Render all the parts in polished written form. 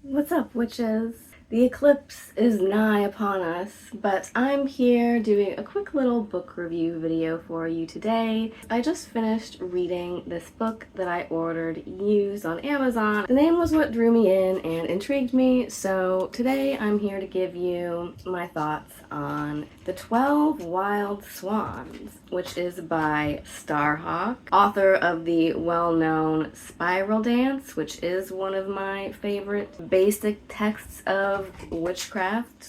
What's up, witches? The eclipse is nigh upon us, but I'm here doing a quick little book review video for you today. I just finished reading this book that I ordered used on Amazon. The name was what drew me in and intrigued me, so today I'm here to give you my thoughts on the 12 Wild Swans, which is by Starhawk, author of the well-known Spiral Dance, which is one of my favorite basic texts of witchcraft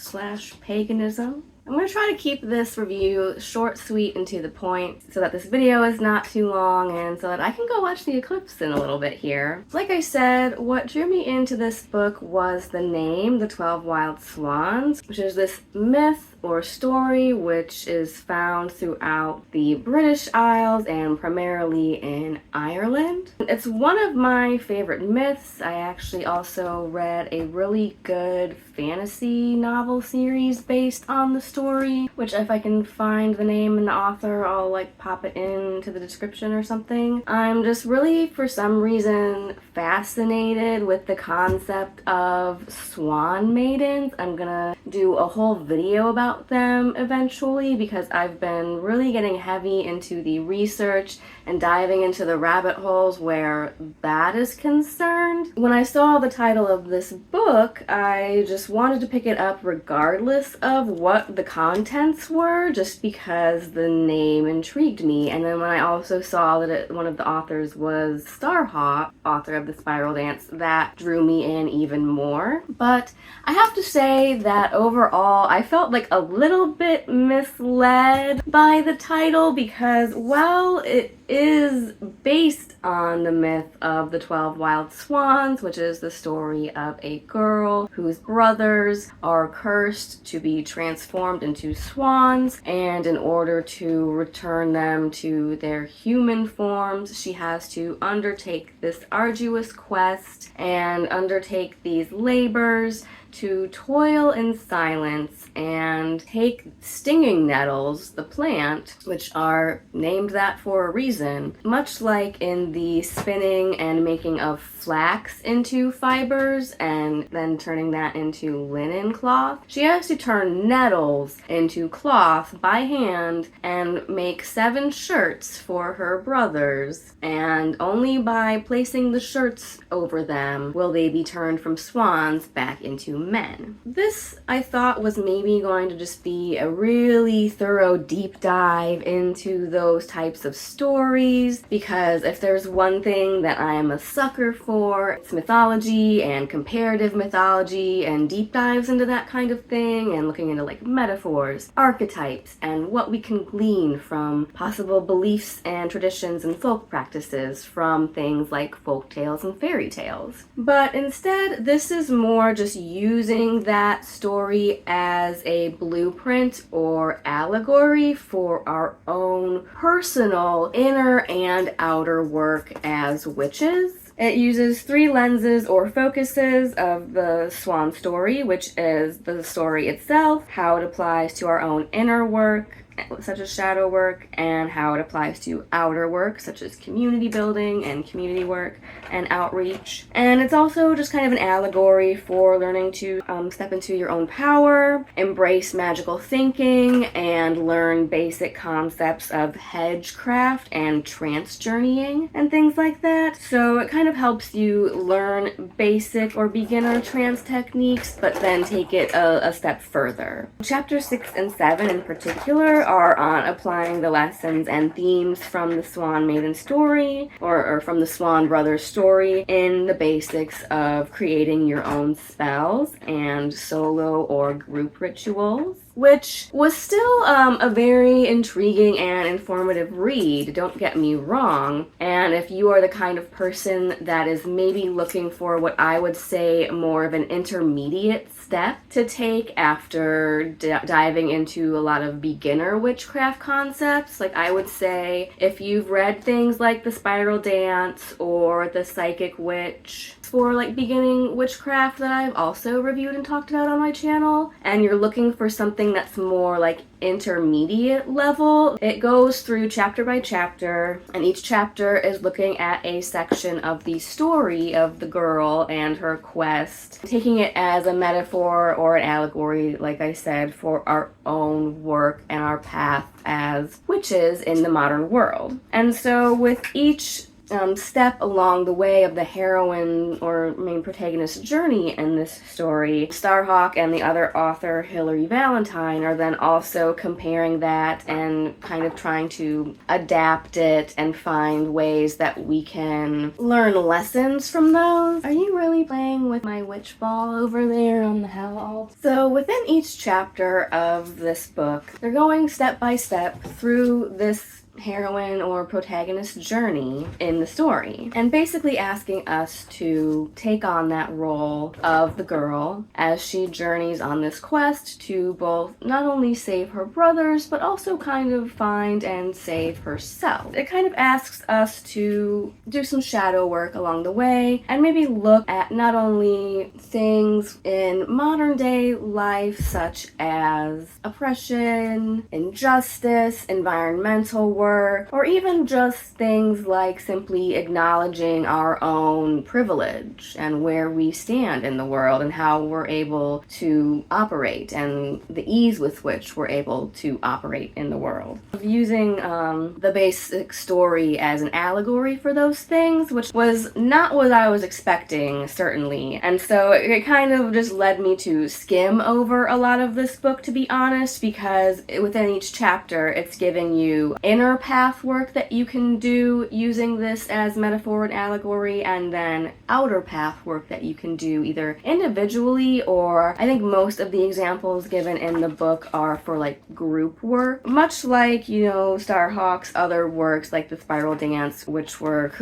/ paganism. I'm going to try to keep this review short, sweet, and to the point so that this video is not too long and so that I can go watch the eclipse in a little bit here. Like I said, what drew me into this book was the name, the 12 Wild Swans, which is this myth or story which is found throughout the British Isles and primarily in Ireland. It's one of my favorite myths. I actually also read a really good fantasy novel series based on the story, which if I can find the name and the author, I'll like pop it into the description or something. I'm just really, for some reason, fascinated with the concept of swan maidens. I'm gonna do a whole video about them eventually because I've been really getting heavy into the research and diving into the rabbit holes where that is concerned. When I saw the title of this book, I just wanted to pick it up regardless of what the contents were, just because the name intrigued me. And then when I also saw that one of the authors was Starhawk, author of the Spiral Dance, that drew me in even more. But I have to say that overall I felt like a little bit misled by the title because, well, it is based on the myth of the 12 Wild Swans, which is the story of a girl whose brothers are cursed to be transformed into swans, and in order to return them to their human forms, she has to undertake this arduous quest and undertake these labors to toil in silence and take stinging nettles, the plant, which are named that for a reason, much like in the spinning and making of flax into fibers and then turning that into linen cloth. She has to turn nettles into cloth by hand and make 7 shirts for her brothers, and only by placing the shirts over them will they be turned from swans back into men. This, I thought, was maybe going to just be a really thorough deep dive into those types of stories, because if there's one thing that I'm a sucker for, it's mythology and comparative mythology and deep dives into that kind of thing and looking into like metaphors, archetypes, and what we can glean from possible beliefs and traditions and folk practices from things like folk tales and fairy tales. But instead, this is more just using that story as a blueprint or allegory for our own personal inner and outer work as witches. It uses 3 lenses or focuses of the swan story, which is the story itself, how it applies to our own inner work, such as shadow work, and how it applies to outer work, such as community building and community work and outreach. And it's also just kind of an allegory for learning to step into your own power, embrace magical thinking, and learn basic concepts of hedgecraft and trance journeying and things like that. So it kind of helps you learn basic or beginner trance techniques, but then take it a step further. Chapter 6 and 7 in particular are on applying the lessons and themes from the Swan Maiden story, or from the Swan Brothers story, in the basics of creating your own spells and solo or group rituals, which was still a very intriguing and informative read, don't get me wrong. And if you are the kind of person that is maybe looking for what I would say more of an intermediate step to take after diving into a lot of beginner witchcraft concepts, like I would say if you've read things like the Spiral Dance or the Psychic Witch, for beginning witchcraft that I've also reviewed and talked about on my channel, and you're looking for something something that's more like intermediate level. It goes through chapter by chapter, and each chapter is looking at a section of the story of the girl and her quest, taking it as a metaphor or an allegory, like I said, for our own work and our path as witches in the modern world. And so with each step along the way of the heroine or main protagonist's journey in this story, Starhawk and the other author, Hilary Valentine, are then also comparing that and kind of trying to adapt it and find ways that we can learn lessons from those. Are you really playing with my witch ball over there on the hell altar? So within each chapter of this book, they're going step by step through this heroine or protagonist's journey in the story, and basically asking us to take on that role of the girl as she journeys on this quest to both not only save her brothers but also kind of find and save herself. It kind of asks us to do some shadow work along the way and maybe look at not only things in modern day life such as oppression, injustice, environmental work, or even just things like simply acknowledging our own privilege and where we stand in the world and how we're able to operate and the ease with which we're able to operate in the world. Using the basic story as an allegory for those things, which was not what I was expecting, certainly. And so it kind of just led me to skim over a lot of this book, to be honest, because within each chapter it's giving you inner path work that you can do using this as metaphor and allegory, and then outer path work that you can do either individually, or I think most of the examples given in the book are for like group work, much like, you know, Starhawk's other works like the Spiral Dance, which were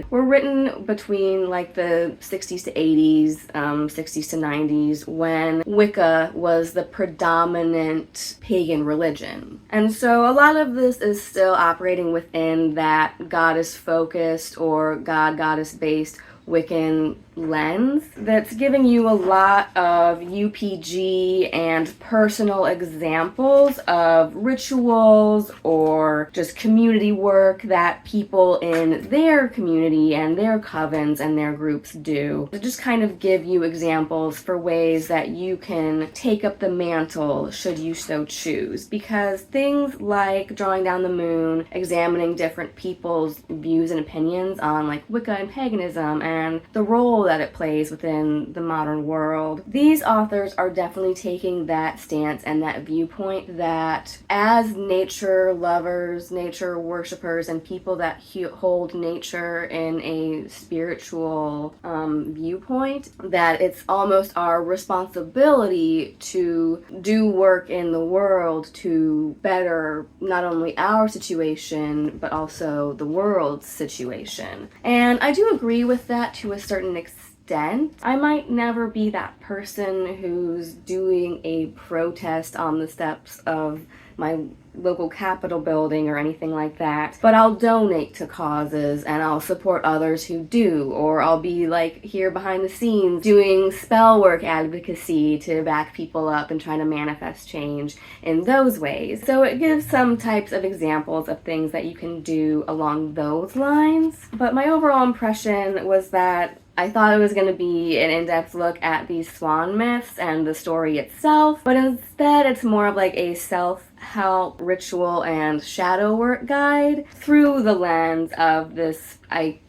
written between like the 60s to 80s, 60s to 90s, when Wicca was the predominant pagan religion. And so a lot of this is still operating within that goddess-focused or goddess-based Wiccan lens that's giving you a lot of UPG and personal examples of rituals or just community work that people in their community and their covens and their groups do, to just kind of give you examples for ways that you can take up the mantle should you so choose. Because things like drawing down the moon, examining different people's views and opinions on like Wicca and paganism and the role that it plays within the modern world, these authors are definitely taking that stance and that viewpoint that as nature lovers, nature worshipers, and people that hold nature in a spiritual viewpoint, that it's almost our responsibility to do work in the world to better not only our situation but also the world's situation. And I do agree with that to a certain extent. I might never be that person who's doing a protest on the steps of my local Capitol building or anything like that, but I'll donate to causes and I'll support others who do, or I'll be like here behind the scenes doing spell work advocacy to back people up and trying to manifest change in those ways. So it gives some types of examples of things that you can do along those lines, but my overall impression was that I thought it was going to be an in-depth look at these swan myths and the story itself, but instead it's more of like a self-help ritual and shadow work guide through the lens of this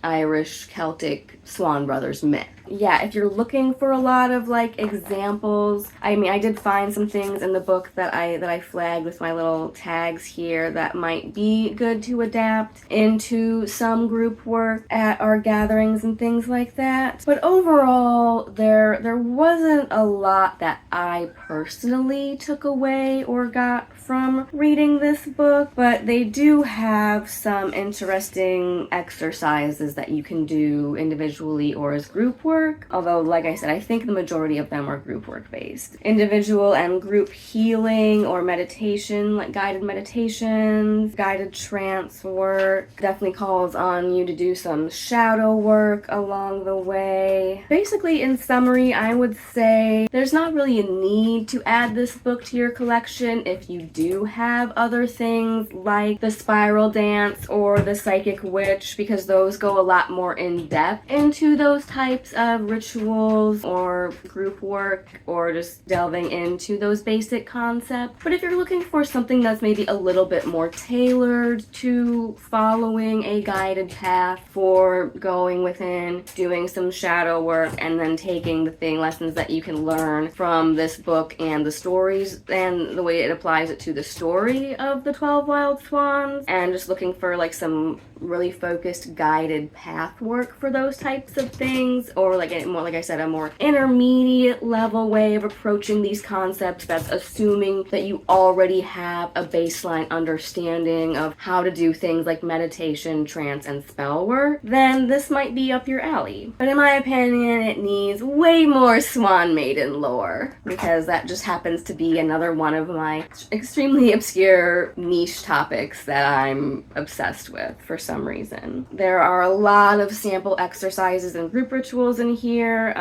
Irish Celtic Swan Brothers myth. Yeah, if you're looking for a lot of like examples, I mean, I did find some things in the book that I flagged with my little tags here that might be good to adapt into some group work at our gatherings and things like that. But overall, there wasn't a lot that I personally took away or got from reading this book, but they do have some interesting exercises that you can do individually or as group work work, although like I said, I think the majority of them are group work based. Individual and group healing or meditation, like guided meditations, guided trance work, definitely calls on you to do some shadow work along the way. Basically, in summary, I would say there's not really a need to add this book to your collection if you do have other things like the spiral dance or the psychic witch, because those go a lot more in depth into those types of rituals or group work, or just delving into those basic concepts. But if you're looking for something that's maybe a little bit more tailored to following a guided path for going within, doing some shadow work, and then taking the lessons that you can learn from this book and the stories and the way it applies it to the story of the 12 Wild Swans, and just looking for like some really focused guided path work for those types of things, or like a more, like I said, a more intermediate level way of approaching these concepts that's assuming that you already have a baseline understanding of how to do things like meditation, trance, and spell work, then this might be up your alley. But in my opinion, it needs way more Swan Maiden lore, because that just happens to be another one of my extremely obscure niche topics that I'm obsessed with for some reason. There are a lot of sample exercises and group rituals in here.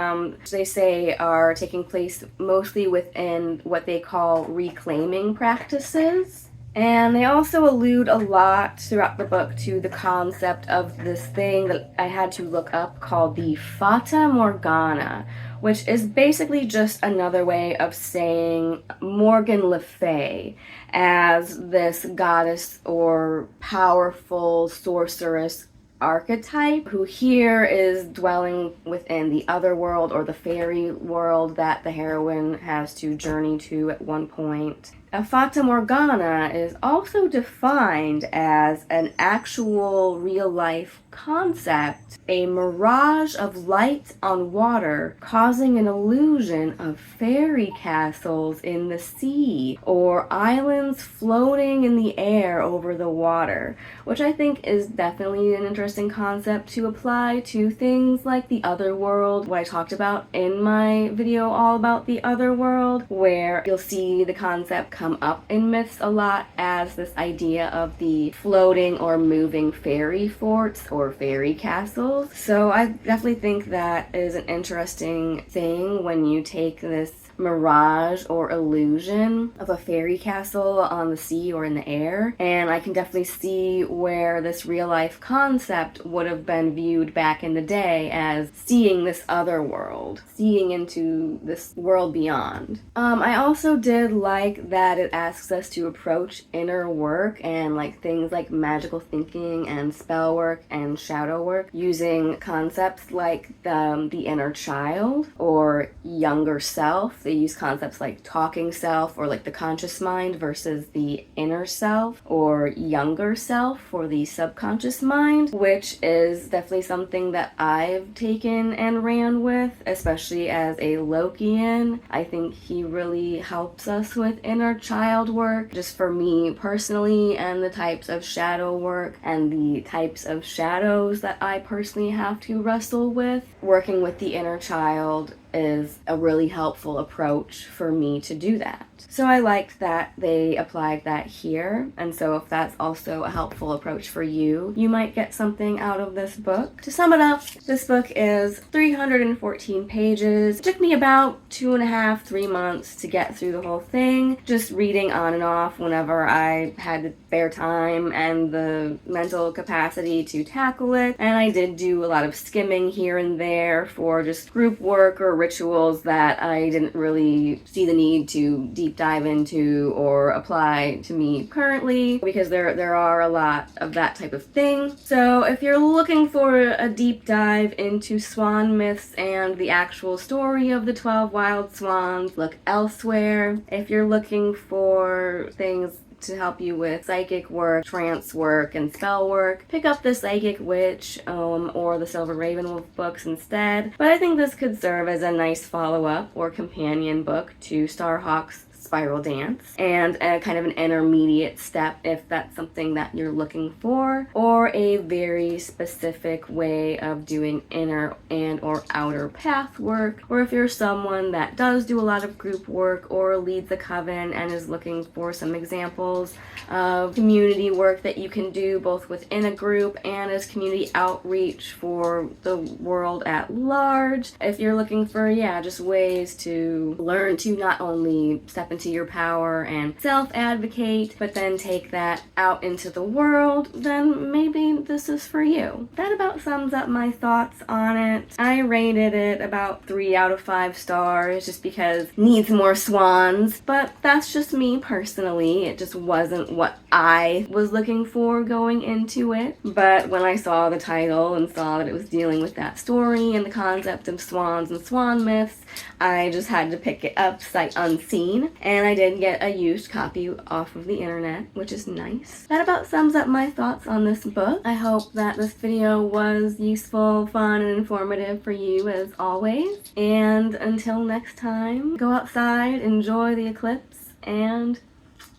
They say are taking place mostly within what they call reclaiming practices. And they also allude a lot throughout the book to the concept of this thing that I had to look up called the Fata Morgana, which is basically just another way of saying Morgan Le Fay as this goddess or powerful sorceress archetype who here is dwelling within the other world or the fairy world that the heroine has to journey to at one point. A Fata Morgana is also defined as an actual real-life concept, a mirage of light on water causing an illusion of fairy castles in the sea or islands floating in the air over the water, which I think is definitely an interesting concept to apply to things like the other world, what I talked about in my video all about the other world, where you'll see the concept come up in myths a lot as this idea of the floating or moving fairy forts or fairy castles. So I definitely think that is an interesting thing when you take this mirage or illusion of a fairy castle on the sea or in the air, and I can definitely see where this real life concept would have been viewed back in the day as seeing this other world, seeing into this world beyond. I also did like that it asks us to approach inner work and like things like magical thinking and spell work and shadow work using concepts like the inner child or younger self. They use concepts like talking self or like the conscious mind versus the inner self or younger self for the subconscious mind, which is definitely something that I've taken and ran with, especially as a Lokian. I think he really helps us with inner child work, just for me personally, and the types of shadow work and the types of shadows that I personally have to wrestle with. Working with the inner child is a really helpful approach for me to do that. So I liked that they applied that here, and so if that's also a helpful approach for you, you might get something out of this book. To sum it up, this book is 314 pages. It took me about 2.5-3 months to get through the whole thing, just reading on and off whenever I had the spare time and the mental capacity to tackle it, and I did do a lot of skimming here and there for just group work or rituals that I didn't really see the need to deep dive into or apply to me currently, because there are a lot of that type of thing. So if you're looking for a deep dive into swan myths and the actual story of the 12 Wild Swans, look elsewhere. If you're looking for things to help you with psychic work, trance work, and spell work, pick up the Psychic Witch or the Silver Ravenwolf books instead. But I think this could serve as a nice follow-up or companion book to Starhawk's spiral dance, and a kind of an intermediate step if that's something that you're looking for, or a very specific way of doing inner and or outer path work, or if you're someone that does do a lot of group work or leads a coven and is looking for some examples of community work that you can do both within a group and as community outreach for the world at large. If you're looking for, just ways to learn to not only step into your power and self-advocate, but then take that out into the world, then maybe this is for you. That about sums up my thoughts on it. I rated it about 3 out of 5 stars just because needs more swans, but that's just me personally. It just wasn't what I was looking for going into it. But when I saw the title and saw that it was dealing with that story and the concept of swans and swan myths, I just had to pick it up sight unseen, and I did get a used copy off of the internet, which is nice. That about sums up my thoughts on this book. I hope that this video was useful, fun, and informative for you as always. And until next time, go outside, enjoy the eclipse, and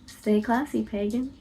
stay classy, Pagan.